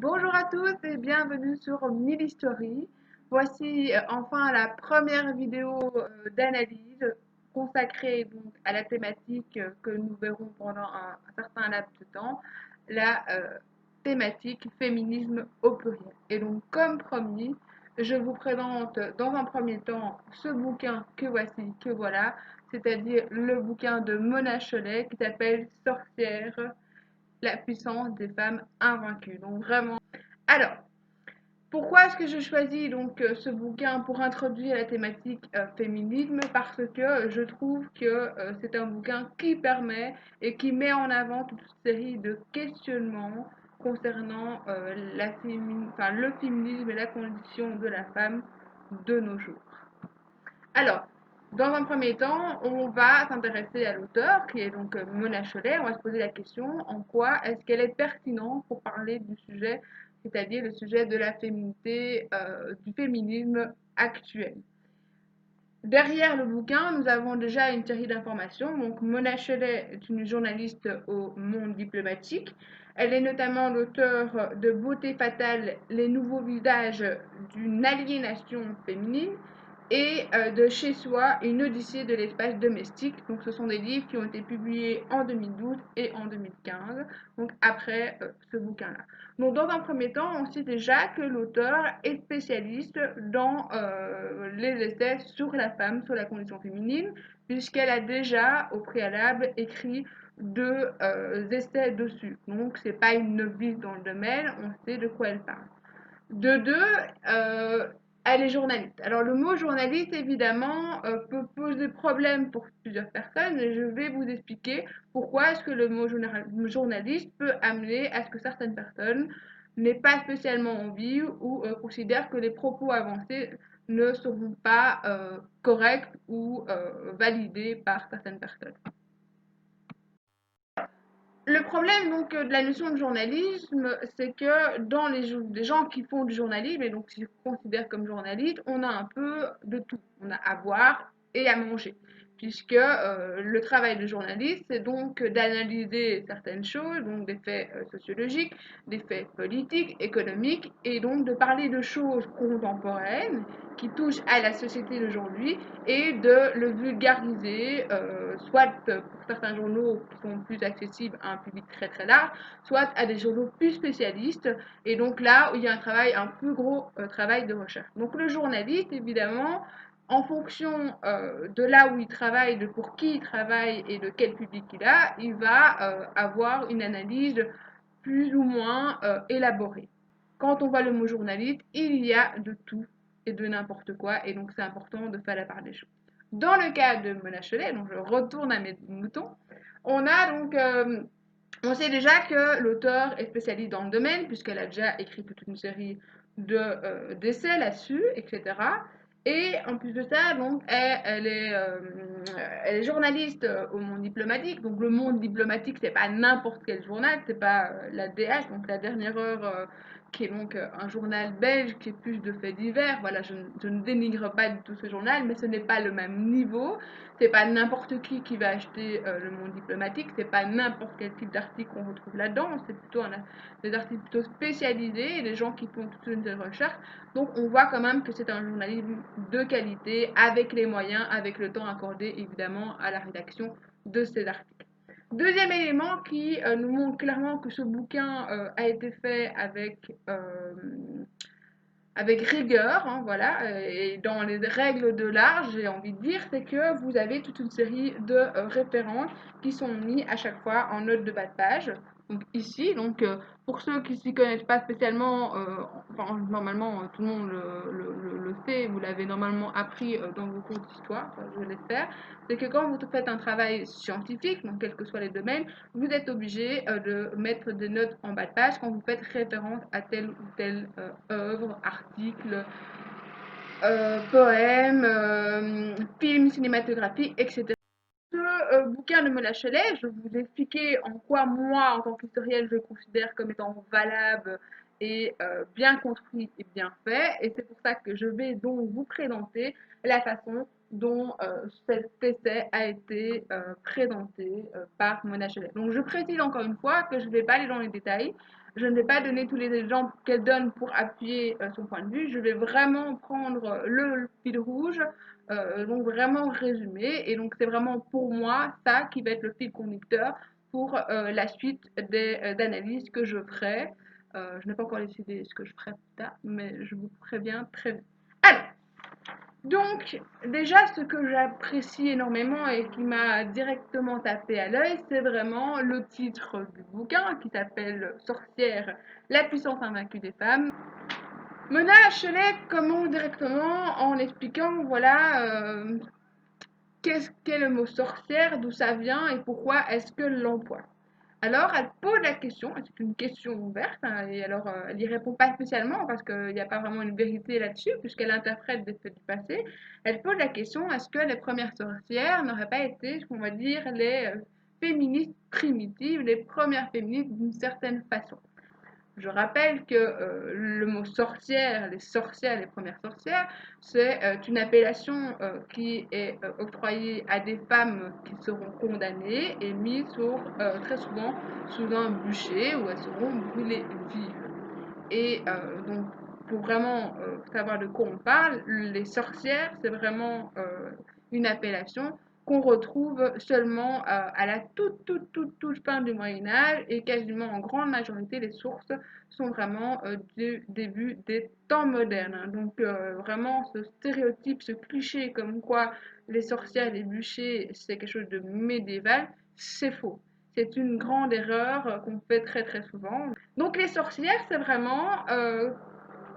Bonjour à tous et bienvenue sur Mille History. Voici enfin la première vidéo d'analyse consacrée donc à la thématique que nous verrons pendant un certain laps de temps, la thématique féminisme au pluriel. Et donc comme promis, je vous présente dans un premier temps ce bouquin que voici, que voilà, c'est-à-dire le bouquin de Mona Chollet qui s'appelle Sorcière, la puissance des femmes invaincues. Donc vraiment. Alors, pourquoi est-ce que je choisis donc ce bouquin pour introduire la thématique féminisme? Parce que je trouve que c'est un bouquin qui permet et qui met en avant toute une série de questionnements concernant le féminisme et la condition de la femme de nos jours. Alors, dans un premier temps, on va s'intéresser à l'auteur, qui est donc Mona Chollet. On va se poser la question en quoi est-ce qu'elle est pertinente pour parler du sujet, c'est-à-dire le sujet de la féminité, du féminisme actuel. Derrière le bouquin, nous avons déjà une série d'informations. Donc, Mona Chollet est une journaliste au Monde diplomatique. Elle est notamment l'auteure de Beauté fatale, les nouveaux visages d'une aliénation féminine et de Chez soi, une odyssée de l'espace domestique. Donc, ce sont des livres qui ont été publiés en 2012 et en 2015, donc après ce bouquin-là. Donc, dans un premier temps, on sait déjà que l'auteur est spécialiste dans les essais sur la femme, sur la condition féminine, puisqu'elle a déjà, au préalable, écrit deux essais dessus. Donc, c'est pas une novice dans le domaine, on sait de quoi elle parle. De deux, elle est journaliste. Alors le mot journaliste, évidemment, peut poser problème pour plusieurs personnes et je vais vous expliquer pourquoi est-ce que le mot journaliste peut amener à ce que certaines personnes n'aient pas spécialement envie ou considèrent que les propos avancés ne seront pas corrects ou validés par certaines personnes. Le problème donc de la notion de journalisme, c'est que dans les gens qui font du journalisme et donc qui se considèrent comme journalistes, on a un peu de tout. On a à boire et à manger, puisque le travail de journaliste, c'est donc d'analyser certaines choses, donc des faits sociologiques, des faits politiques, économiques, et donc de parler de choses contemporaines qui touchent à la société d'aujourd'hui et de le vulgariser, soit pour certains journaux qui sont plus accessibles à un public très très large, soit à des journaux plus spécialistes, et donc là où il y a un plus gros travail de recherche. Donc le journaliste, évidemment, en fonction de là où il travaille, de pour qui il travaille et de quel public il va avoir une analyse plus ou moins élaborée. Quand on voit le mot journaliste, il y a de tout et de n'importe quoi, et donc c'est important de faire la part des choses. Dans le cas de Mona Chollet, donc je retourne à mes moutons, on a donc, on sait déjà que l'auteur est spécialiste dans le domaine, puisqu'elle a déjà écrit toute une série d'essais là-dessus, etc. Et en plus de ça, donc, elle est journaliste au Monde diplomatique. Donc le Monde diplomatique, c'est pas n'importe quel journal, c'est pas la DH, donc la dernière heure, qui est donc un journal belge qui est plus de faits divers. Voilà, je ne dénigre pas du tout ce journal, mais ce n'est pas le même niveau. C'est pas n'importe qui va acheter le Monde diplomatique, c'est pas n'importe quel type d'article qu'on retrouve là-dedans, c'est plutôt des articles plutôt spécialisés et des gens qui font toute une recherche. Donc on voit quand même que c'est un journalisme de qualité, avec les moyens, avec le temps accordé évidemment à la rédaction de ces articles. Deuxième élément qui nous montre clairement que ce bouquin a été fait avec rigueur, hein, voilà, et dans les règles de l'art, j'ai envie de dire, c'est que vous avez toute une série de références qui sont mises à chaque fois en note de bas de page. Donc ici, donc pour ceux qui s'y connaissent pas spécialement, enfin, normalement tout le monde le sait, vous l'avez normalement appris dans vos cours d'histoire, enfin, je l'espère, c'est que quand vous faites un travail scientifique, donc quels que soient les domaines, vous êtes obligé de mettre des notes en bas de page quand vous faites référence à telle ou telle œuvre, article, poème, film, cinématographie, etc. Ce bouquin de Mona Chollet, je vais vous expliquer en quoi moi, en tant qu'historienne, je le considère comme étant valable et bien construit et bien fait. Et c'est pour ça que je vais donc vous présenter la façon dont cet essai a été présenté par Mona Chollet. Donc je précise encore une fois que je ne vais pas aller dans les détails, je ne vais pas donner tous les exemples qu'elle donne pour appuyer son point de vue, je vais vraiment prendre le fil rouge, donc vraiment résumé, et donc c'est vraiment pour moi ça qui va être le fil conducteur pour la suite des analyses que je ferai. Je n'ai pas encore décidé ce que je ferai plus tard, mais je vous préviens très vite. Alors, donc, déjà, ce que j'apprécie énormément et qui m'a directement tapé à l'œil, c'est vraiment le titre du bouquin qui s'appelle Sorcière, la puissance invaincue des femmes. Mona Hachette commence directement en expliquant, voilà, qu'est-ce qu'est le mot sorcière, d'où ça vient et pourquoi est-ce que l'emploie. Alors, elle pose la question, c'est une question ouverte, hein, et alors elle n'y répond pas spécialement parce qu'il n'y a pas vraiment une vérité là-dessus, puisqu'elle interprète des faits du passé. Elle pose la question, est-ce que les premières sorcières n'auraient pas été, ce qu'on va dire, les féministes primitives, les premières féministes d'une certaine façon? Je rappelle que le mot sorcière, les premières sorcières, c'est une appellation qui est octroyée à des femmes qui seront condamnées et mises très souvent sous un bûcher où elles seront brûlées vives. Et donc, pour vraiment savoir de quoi on parle, les sorcières, c'est vraiment une appellation qu'on retrouve seulement à la toute fin du Moyen Âge et quasiment en grande majorité, les sources sont vraiment du début des temps modernes. Hein. Donc vraiment ce stéréotype, ce cliché comme quoi les sorcières, les bûchers, c'est quelque chose de médiéval, c'est faux. C'est une grande erreur qu'on fait très souvent. Donc les sorcières, c'est vraiment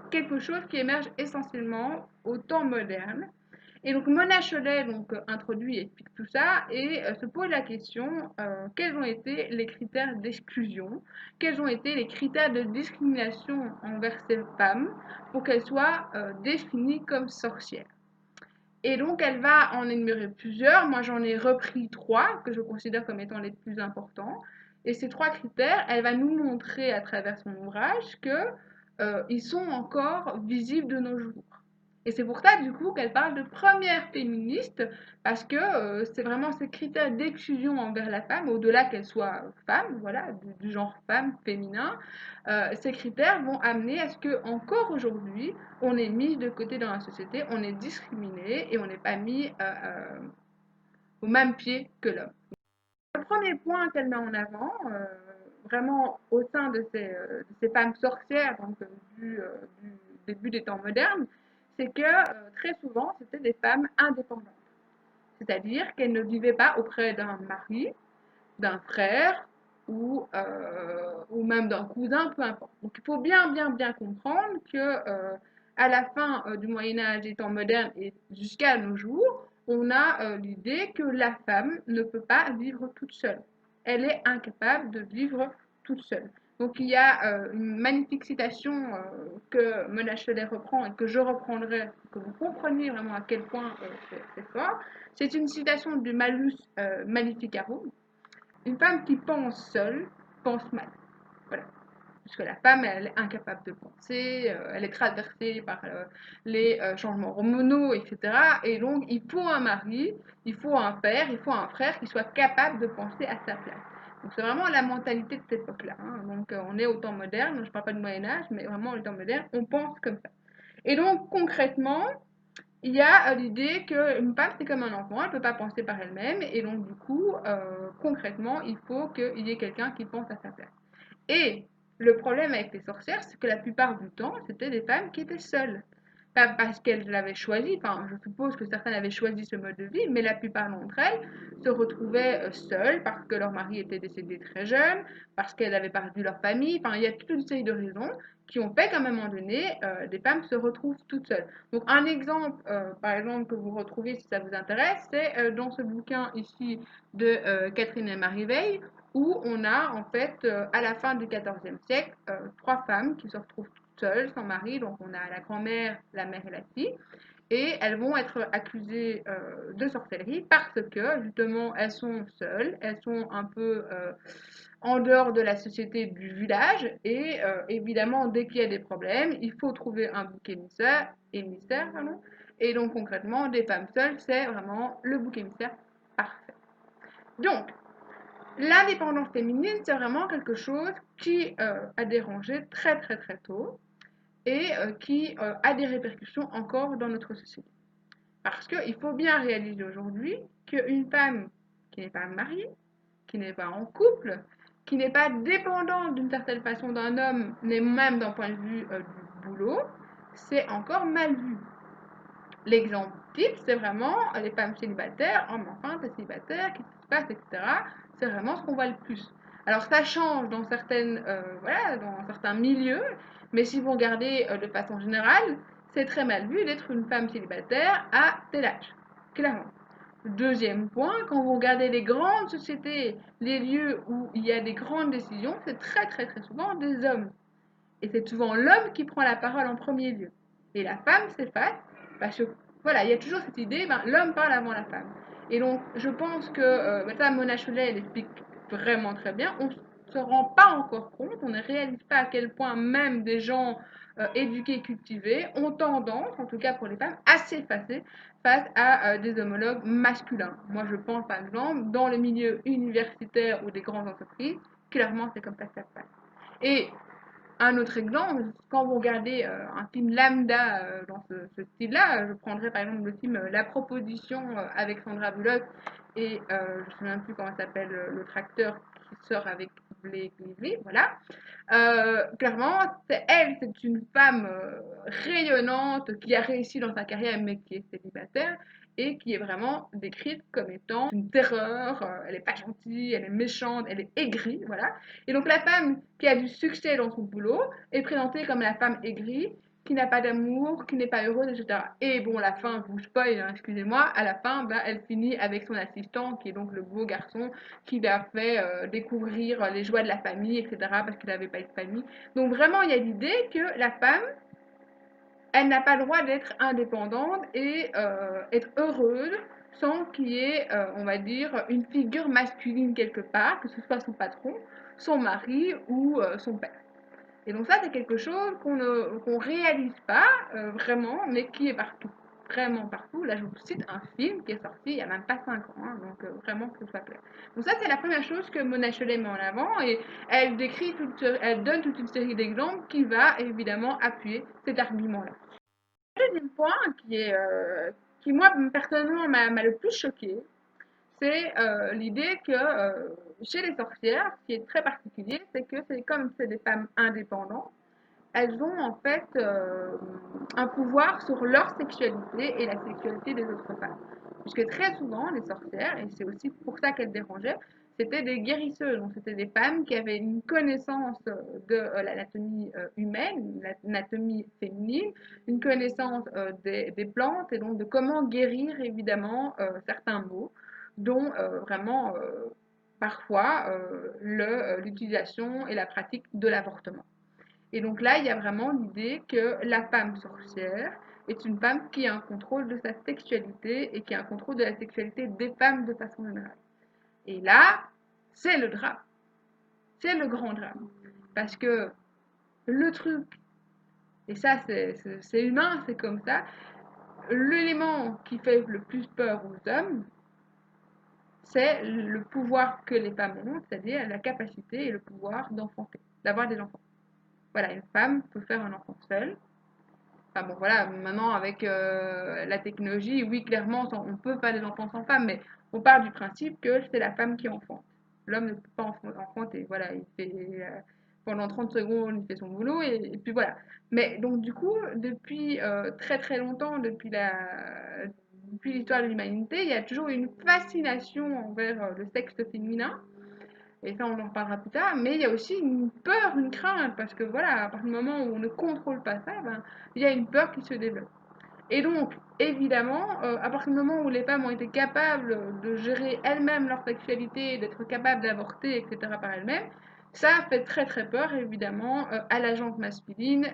quelque chose qui émerge essentiellement au temps moderne. Et donc Mona Chollet introduit et explique tout ça et se pose la question quels ont été les critères d'exclusion, quels ont été les critères de discrimination envers ces femmes pour qu'elles soient définies comme sorcières. Et donc elle va en énumérer plusieurs, moi j'en ai repris trois que je considère comme étant les plus importants. Et ces trois critères, elle va nous montrer à travers son ouvrage que ils sont encore visibles de nos jours. Et c'est pour ça, du coup, qu'elle parle de première féministe, parce que c'est vraiment ces critères d'exclusion envers la femme, au-delà qu'elle soit femme, voilà, du genre femme, féminin, ces critères vont amener à ce que encore aujourd'hui, on est mis de côté dans la société, on est discriminé et on n'est pas mis au même pied que l'homme. Le premier point qu'elle met en avant, vraiment au sein de ces femmes sorcières, donc du début des temps modernes, c'est que très souvent, c'était des femmes indépendantes. C'est-à-dire qu'elles ne vivaient pas auprès d'un mari, d'un frère ou même d'un cousin, peu importe. Donc il faut bien comprendre que à la fin du Moyen Âge et temps moderne et jusqu'à nos jours, on a l'idée que la femme ne peut pas vivre toute seule. Elle est incapable de vivre toute seule. Donc il y a une magnifique citation que Mona Chollet reprend et que je reprendrai, pour que vous compreniez vraiment à quel point c'est fort. C'est une citation de Malus Maleficarum. Une femme qui pense seule pense mal. Voilà. Puisque la femme, elle est incapable de penser, elle est traversée par les changements hormonaux, etc. Et donc, il faut un mari, il faut un père, il faut un frère qui soit capable de penser à sa place. Donc, c'est vraiment la mentalité de cette époque-là. Hein. Donc, on est au temps moderne, je ne parle pas de Moyen-Âge, mais vraiment au temps moderne, on pense comme ça. Et donc, concrètement, il y a l'idée qu'une femme, c'est comme un enfant, elle ne peut pas penser par elle-même, et donc du coup, concrètement, il faut qu'il y ait quelqu'un qui pense à sa place. Et le problème avec les sorcières, c'est que la plupart du temps, c'était des femmes qui étaient seules. Pas parce qu'elles l'avaient choisi, enfin, je suppose que certaines avaient choisi ce mode de vie, mais la plupart d'entre elles se retrouvaient seules parce que leur mari était décédé très jeune, parce qu'elles avaient perdu leur famille, enfin, il y a toute une série de raisons qui ont fait qu'à un moment donné, des femmes se retrouvent toutes seules. Donc, un exemple, par exemple, que vous retrouvez si ça vous intéresse, c'est dans ce bouquin ici de Catherine et Marie Veil, où on a en fait à la fin du XIVe siècle trois femmes qui se retrouvent toutes seules, sans mari, donc on a la grand-mère, la mère et la fille, et elles vont être accusées de sorcellerie parce que justement elles sont seules, elles sont un peu en dehors de la société du village, et évidemment dès qu'il y a des problèmes, il faut trouver un bouc émissaire, pardon, Et donc concrètement, des femmes seules, c'est vraiment le bouc émissaire parfait. Donc, l'indépendance féminine, c'est vraiment quelque chose qui a dérangé très très très tôt et qui a des répercussions encore dans notre société. Parce qu'il faut bien réaliser aujourd'hui qu'une femme qui n'est pas mariée, qui n'est pas en couple, qui n'est pas dépendante d'une certaine façon d'un homme, mais même d'un point de vue du boulot, c'est encore mal vu. L'exemple type, c'est vraiment les femmes célibataires, hommes enceintes et célibataires, qu'est-ce qui se passe, etc. C'est vraiment ce qu'on voit le plus. Alors ça change dans voilà, dans certains milieux, mais si vous regardez de façon générale, c'est très mal vu d'être une femme célibataire à tel âge, clairement. Deuxième point, quand vous regardez les grandes sociétés, les lieux où il y a des grandes décisions, c'est très très très souvent des hommes. Et c'est souvent l'homme qui prend la parole en premier lieu. Et la femme s'efface parce que, voilà, il y a toujours cette idée, ben, l'homme parle avant la femme. Et donc, je pense que ça, Mona Chollet, elle explique vraiment très bien. On ne se rend pas encore compte, on ne réalise pas à quel point même des gens éduqués, cultivés, ont tendance, en tout cas pour les femmes, à s'effacer face à des homologues masculins. Moi, je pense par exemple, dans le milieu universitaire ou des grandes entreprises, clairement, c'est comme ça que ça se passe. Et un autre exemple, quand vous regardez un film lambda dans ce style-là, je prendrais par exemple le film La Proposition avec Sandra Bullock et je ne me souviens plus comment s'appelle l'autre acteur qui sort avec Blake Lively, voilà. Clairement, c'est une femme rayonnante qui a réussi dans sa carrière mais qui est célibataire et qui est vraiment décrite comme étant une terreur, elle est pas gentille, elle est méchante, elle est aigrie, voilà. Et donc la femme qui a du succès dans son boulot est présentée comme la femme aigrie, qui n'a pas d'amour, qui n'est pas heureuse, etc. Et bon, la fin, je vous spoil, hein, excusez-moi, à la fin, bah, elle finit avec son assistant, qui est donc le beau garçon, qui lui a fait découvrir les joies de la famille, etc., parce qu'il n'avait pas eu de famille. Donc vraiment, il y a l'idée que la femme, elle n'a pas le droit d'être indépendante et être heureuse sans qu'il y ait, on va dire, une figure masculine quelque part, que ce soit son patron, son mari ou son père. Et donc ça, c'est quelque chose qu'on réalise pas vraiment, mais qui est partout, vraiment partout. Là, je vous cite un film qui est sorti il y a même pas 5 ans, hein, donc vraiment que ce soit clair. Donc ça, c'est la première chose que Mona Chollet met en avant et elle donne toute une série d'exemples qui va évidemment appuyer cet argument-là. Le deuxième point qui moi personnellement m'a le plus choqué, c'est l'idée que chez les sorcières, ce qui est très particulier, c'est que c'est comme c'est des femmes indépendantes, elles ont en fait un pouvoir sur leur sexualité et la sexualité des autres femmes. Puisque très souvent, les sorcières, et c'est aussi pour ça qu'elles dérangeaient, c'était des guérisseuses, donc c'était des femmes qui avaient une connaissance de l'anatomie humaine, l'anatomie féminine, une connaissance des plantes et donc de comment guérir évidemment certains maux, dont vraiment parfois l'utilisation et la pratique de l'avortement. Et donc là, il y a vraiment l'idée que la femme sorcière est une femme qui a un contrôle de sa sexualité et qui a un contrôle de la sexualité des femmes de façon générale. Et là, c'est le drame. C'est le grand drame. Parce que le truc, et ça c'est humain, c'est comme ça, l'élément qui fait le plus peur aux hommes, c'est le pouvoir que les femmes ont, c'est-à-dire la capacité et le pouvoir d'enfanter, d'avoir des enfants. Voilà, une femme peut faire un enfant seule. Enfin bon, voilà, maintenant avec la technologie, oui, clairement, on peut faire des enfants sans femme, mais on part du principe que c'est la femme qui enfante. L'homme ne peut pas enfanter. Voilà, il fait pendant 30 secondes, il fait son boulot et puis voilà. Mais donc du coup, depuis très très longtemps, depuis l'histoire de l'humanité, il y a toujours une fascination envers le sexe féminin et ça, on en reparlera plus tard, mais il y a aussi une peur, une crainte, parce que voilà, à partir du moment où on ne contrôle pas ça, ben, il y a une peur qui se développe. Et donc, évidemment, à partir du moment où les femmes ont été capables de gérer elles-mêmes leur sexualité, d'être capables d'avorter, etc. par elles-mêmes, ça fait très très peur, évidemment, à la gente masculine,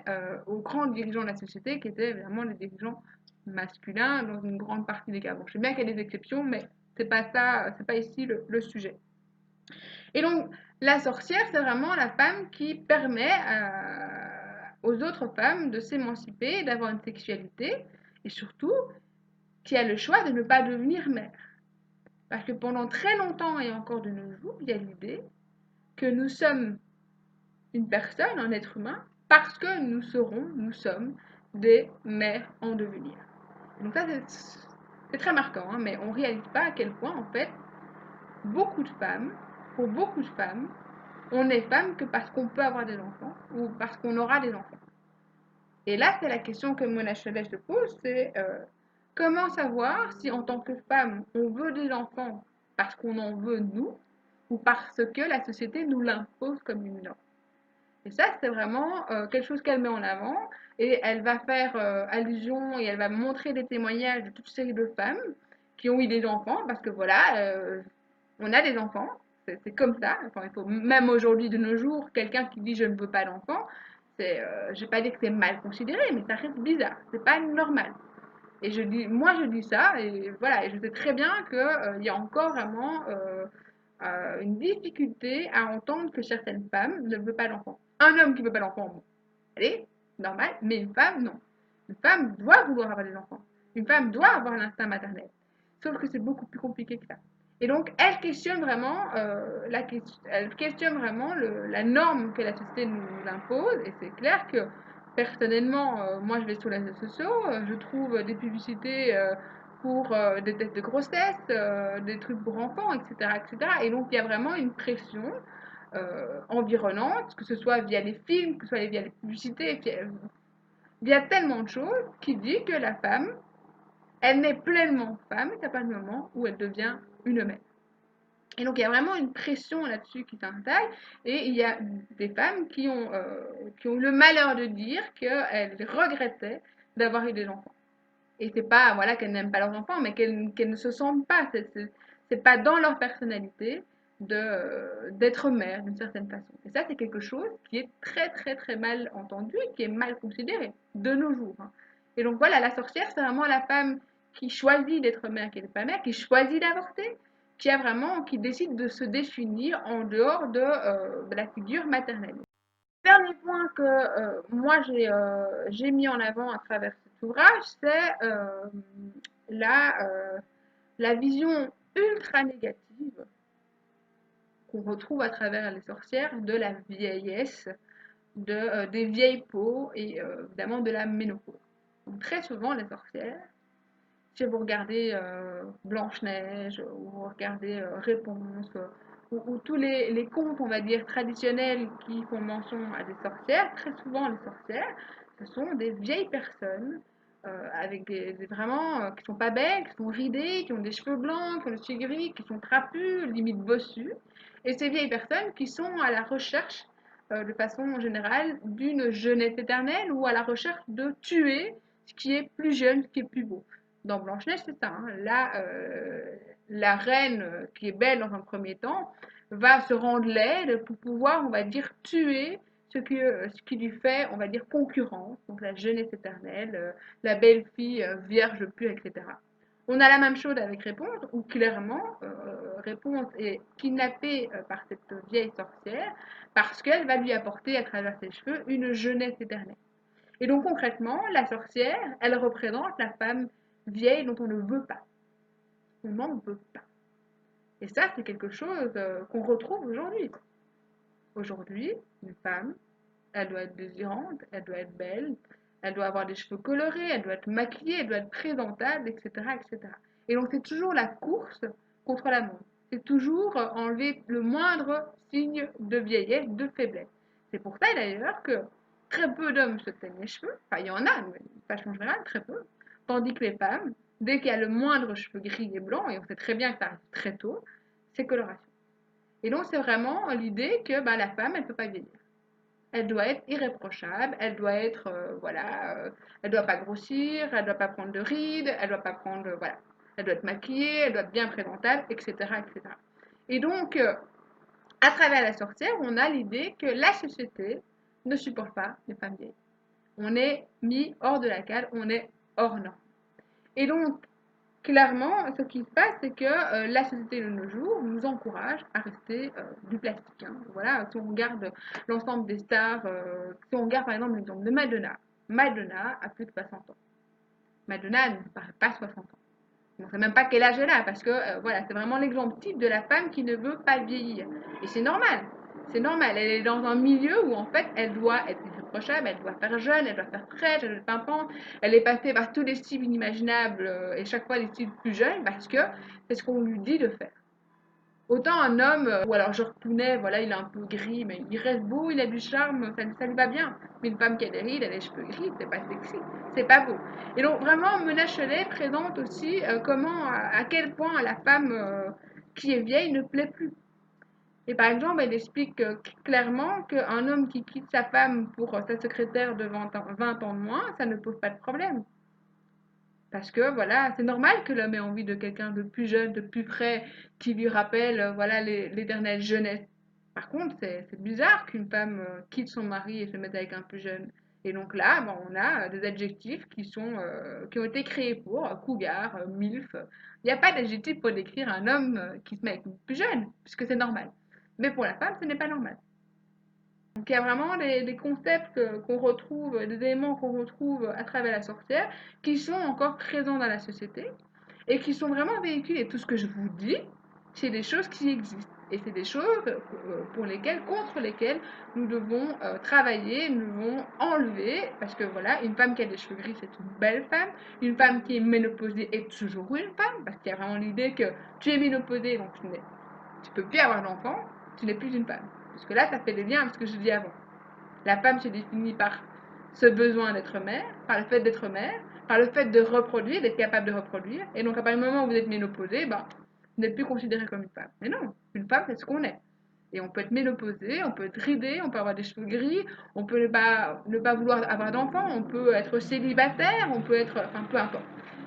aux grands dirigeants de la société, qui étaient évidemment les dirigeants masculins dans une grande partie des cas. Bon, je sais bien qu'il y a des exceptions, mais c'est pas ça, c'est pas ici le sujet. Et donc, la sorcière, c'est vraiment la femme qui permet aux autres femmes de s'émanciper, d'avoir une sexualité Et surtout, qui a le choix de ne pas devenir mère. Parce que pendant très longtemps et encore de nos jours, il y a l'idée que nous sommes une personne, un être humain, parce que nous sommes des mères en devenir. Donc ça, c'est très marquant, hein, mais on ne réalise pas à quel point, en fait, beaucoup de femmes, pour beaucoup de femmes, on est femme que parce qu'on peut avoir des enfants ou parce qu'on aura des enfants. Et là, c'est la question que Mona Chalais se pose, c'est comment savoir si en tant que femme, on veut des enfants parce qu'on en veut nous ou parce que la société nous l'impose comme une norme. Et ça, c'est vraiment quelque chose qu'elle met en avant et elle va faire allusion et elle va montrer des témoignages de toute une série de femmes qui ont eu des enfants parce que voilà, on a des enfants, c'est comme ça. Enfin, il faut, même aujourd'hui de nos jours, quelqu'un qui dit je ne veux pas d'enfants, je vais pas dire que c'est mal considéré, mais ça reste bizarre, c'est pas normal. Et je dis, moi je dis ça, et voilà, et je sais très bien qu'il y a encore vraiment une difficulté à entendre que certaines femmes ne veulent pas d'enfants. Un homme qui veut pas d'enfants, bon, allez, normal, mais une femme, non. Une femme doit vouloir avoir des enfants. Une femme doit avoir l'instinct maternel. Sauf que c'est beaucoup plus compliqué que ça. Et donc, elle questionne vraiment, elle questionne vraiment la norme que la société nous impose. Et c'est clair que, personnellement, moi je vais sur les réseaux sociaux, je trouve des publicités pour des tests de grossesse, des trucs pour enfants, etc., etc. Et donc, il y a vraiment une pression environnante, que ce soit via les films, que ce soit via les publicités, via tellement de choses, qui dit que la femme, elle n'est pleinement femme qu'à partir du moment où elle devient une mère. Et donc il y a vraiment une pression là-dessus qui s'installe et il y a des femmes qui ont le malheur de dire qu'elles regrettaient d'avoir eu des enfants. Et c'est pas voilà, qu'elles n'aiment pas leurs enfants, mais qu'elles ne se sentent pas. C'est pas dans leur personnalité d'être mère d'une certaine façon. Et ça, c'est quelque chose qui est très très très mal entendu et qui est mal considéré de nos jours. Hein. Et donc voilà, la sorcière, c'est vraiment la femme qui choisit d'être mère, qui n'est pas mère, qui choisit d'avorter, qui a vraiment, qui décide de se définir en dehors de la figure maternelle. Dernier point que moi j'ai mis en avant à travers cet ouvrage, c'est la vision ultra négative qu'on retrouve à travers les sorcières de la vieillesse, des vieilles peaux et évidemment de la ménopause. Donc, très souvent, les sorcières, si vous regardez Blanche-Neige ou vous regardez Réponse ou tous les contes, on va dire, traditionnels qui font mention à des sorcières, très souvent les sorcières, ce sont des vieilles personnes avec vraiment qui sont pas belles, qui sont ridées, qui ont des cheveux blancs, qui ont des cheveux gris, qui sont trapus, limite bossus. Et ces vieilles personnes qui sont à la recherche, de façon générale, d'une jeunesse éternelle ou à la recherche de tuer ce qui est plus jeune, ce qui est plus beau. Dans Blanche-Neige, c'est ça. Hein. Là, la reine, qui est belle dans un premier temps, va se rendre laide pour pouvoir, on va dire, tuer ce qui lui fait, on va dire, concurrence, donc la jeunesse éternelle, la belle fille vierge pure, etc. On a la même chose avec Réponse, où clairement, Réponse est kidnappée par cette vieille sorcière parce qu'elle va lui apporter à travers ses cheveux une jeunesse éternelle. Et donc concrètement, la sorcière, elle représente la femme vieille dont on ne veut pas. On n'en veut pas. Et ça, c'est quelque chose qu'on retrouve aujourd'hui. Aujourd'hui, une femme, elle doit être désirante, elle doit être belle, elle doit avoir des cheveux colorés, elle doit être maquillée, elle doit être présentable, etc. etc. Et donc c'est toujours la course contre la montre. C'est toujours enlever le moindre signe de vieillesse, de faiblesse. C'est pour ça d'ailleurs que très peu d'hommes se teignent les cheveux. Enfin, il y en a, mais de façon générale, très peu. Tandis que les femmes, dès qu'il y a le moindre cheveu gris et blanc, et on sait très bien que ça arrive très tôt, c'est coloration. Et donc c'est vraiment l'idée que bah, la femme, elle ne peut pas vieillir. Elle doit être irréprochable, elle doit être, voilà, elle doit pas grossir, elle doit pas prendre de rides, elle doit pas prendre, voilà, elle doit être maquillée, elle doit être bien présentable, etc., etc. Et donc, à travers la sorcière, on a l'idée que la société ne supporte pas les femmes vieilles. On est mis hors de la cale, on est hors norme. Et donc, clairement, ce qui se passe, c'est que la société de nos jours nous encourage à rester du plastique. Hein. Voilà, si on regarde l'ensemble des stars, si on regarde par exemple l'exemple de Madonna, Madonna a plus de 60 ans. Madonna ne paraît pas 60 ans. On ne sait même pas quel âge elle a, parce que voilà, c'est vraiment l'exemple type de la femme qui ne veut pas vieillir. Et c'est normal. C'est normal. Elle est dans un milieu où en fait elle doit être irréprochable, elle doit faire jeune, elle doit faire fraîche, elle doit être pimpante. Elle est passée par tous les styles inimaginables et chaque fois des styles plus jeunes parce que c'est ce qu'on lui dit de faire. Autant un homme, ou alors Georges Clooney, voilà, il est un peu gris, mais il reste beau, il a du charme, ça lui va bien. Mais une femme qui a des rides, elle a les cheveux gris, c'est pas sexy, c'est pas beau. Et donc vraiment, Mona Chollet présente aussi comment, à quel point la femme qui est vieille ne plaît plus. Et par exemple, elle explique clairement qu'un homme qui quitte sa femme pour sa secrétaire de 20 ans de moins, ça ne pose pas de problème. Parce que voilà, c'est normal que l'homme ait envie de quelqu'un de plus jeune, de plus frais, qui lui rappelle voilà l'éternelle jeunesse. Par contre, c'est bizarre qu'une femme quitte son mari et se mette avec un plus jeune. Et donc là, bon, on a des adjectifs qui ont été créés pour cougar, milf. Il n'y a pas d'adjectif pour décrire un homme qui se met avec une plus jeune, puisque c'est normal. Mais pour la femme, ce n'est pas normal. Donc il y a vraiment des concepts qu'on retrouve, des éléments qu'on retrouve à travers la sorcière, qui sont encore présents dans la société et qui sont vraiment véhiculés. Tout ce que je vous dis, c'est des choses qui existent. Et c'est des choses pour lesquelles, contre lesquelles nous devons travailler, nous devons enlever, parce que voilà, une femme qui a des cheveux gris, c'est une belle femme. Une femme qui est ménopausée est toujours une femme, parce qu'il y a vraiment l'idée que tu es ménopausée, donc tu peux plus avoir d'enfant, tu n'es plus une femme. Parce que là, ça fait des liens avec ce que je dis avant. La femme se définit par ce besoin d'être mère, par le fait d'être mère, par le fait de reproduire, d'être capable de reproduire. Et donc, à partir du moment où vous êtes ménopausée, ben, vous n'êtes plus considérée comme une femme. Mais non, une femme, c'est ce qu'on est. Et on peut être ménopausée, on peut être ridée, on peut avoir des cheveux gris, on peut ne pas vouloir avoir d'enfants, on peut être célibataire, on peut être. Enfin, peu importe.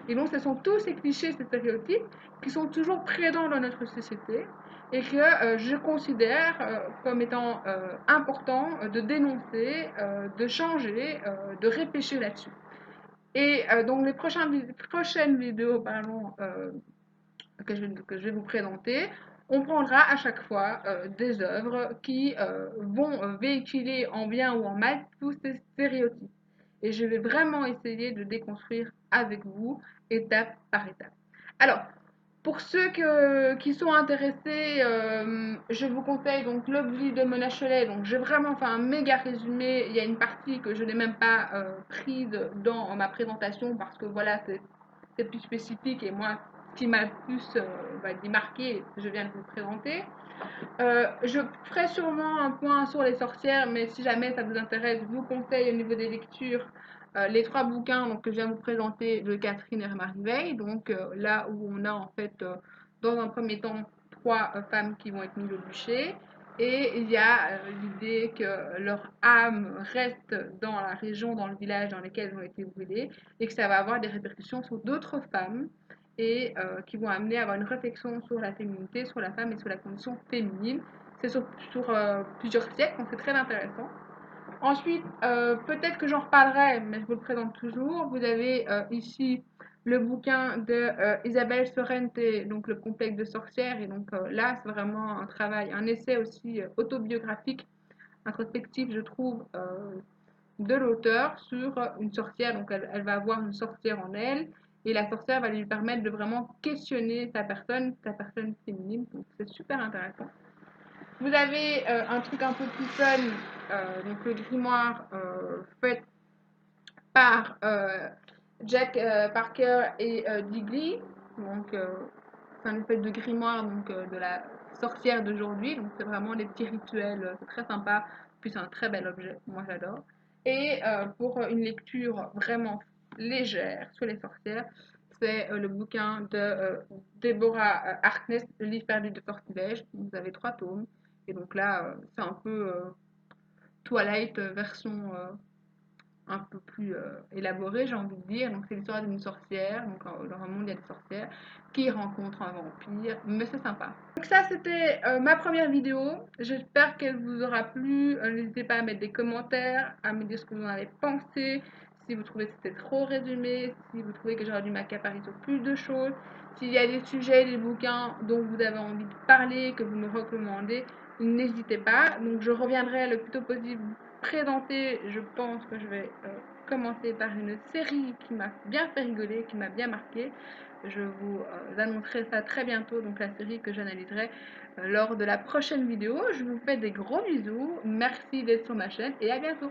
Et donc, ce sont tous ces clichés, ces stéréotypes qui sont toujours présents dans notre société et que je considère comme étant important de dénoncer, de changer, de réfléchir là-dessus. Et donc, les prochaines vidéos pardon, que je vais vous présenter, on prendra à chaque fois des œuvres qui vont véhiculer en bien ou en mal tous ces stéréotypes. Et je vais vraiment essayer de déconstruire avec vous, étape par étape. Alors, pour ceux qui sont intéressés, je vous conseille donc l'objet de Mona Chollet. Donc j'ai vraiment fait un méga résumé. Il y a une partie que je n'ai même pas prise dans ma présentation parce que voilà, c'est plus spécifique et moi, ce qui m'a le plus marqué, je viens de vous présenter. Je ferai sûrement un point sur les sorcières, mais si jamais ça vous intéresse, je vous conseille au niveau des lectures les trois bouquins donc, que je viens de vous présenter de Catherine Hermary Veil. Donc là où on a en fait dans un premier temps trois femmes qui vont être mises au bûcher. Et il y a l'idée que leur âme reste dans la région, dans le village dans lequel elles ont été brûlées, et que ça va avoir des répercussions sur d'autres femmes et qui vont amener à avoir une réflexion sur la féminité, sur la femme et sur la condition féminine. C'est sur plusieurs siècles, donc c'est très intéressant. Ensuite, peut-être que j'en reparlerai, mais je vous le présente toujours. Vous avez ici le bouquin de Isabelle Sorrente, donc le complexe de sorcières. Et donc là, c'est vraiment un travail, un essai aussi autobiographique, introspectif, je trouve, de l'auteur sur une sorcière. Donc elle va avoir une sorcière en elle et la sorcière va lui permettre de vraiment questionner sa personne féminine. Donc c'est super intéressant. Vous avez un truc un peu plus fun, donc le grimoire fait par Jack Parker et Digley. Donc c'est un espèce de grimoire donc, de la sorcière d'aujourd'hui. Donc c'est vraiment des petits rituels, c'est très sympa. Puis c'est un très bel objet, moi j'adore. Et pour une lecture vraiment légère sur les sorcières, c'est le bouquin de Deborah Harkness, Le livre perdu de Sortilège. Vous avez 3 tomes. Et donc là, c'est un peu Twilight version un peu plus élaborée, j'ai envie de dire. Donc c'est l'histoire d'une sorcière, donc dans un monde il y a des sorcières, qui rencontrent un vampire, mais c'est sympa. Donc ça c'était ma première vidéo, j'espère qu'elle vous aura plu. N'hésitez pas à mettre des commentaires, à me dire ce que vous en avez pensé, si vous trouvez que c'était trop résumé, si vous trouvez que j'aurais dû m'accaparer sur plus de choses, s'il y a des sujets, des bouquins dont vous avez envie de parler, que vous me recommandez, n'hésitez pas. Donc je reviendrai le plus tôt possible présenter, je pense que je vais commencer par une série qui m'a bien fait rigoler, qui m'a bien marqué. Je vous annoncerai ça très bientôt, donc la série que j'analyserai lors de la prochaine vidéo. Je vous fais des gros bisous, merci d'être sur ma chaîne et à bientôt.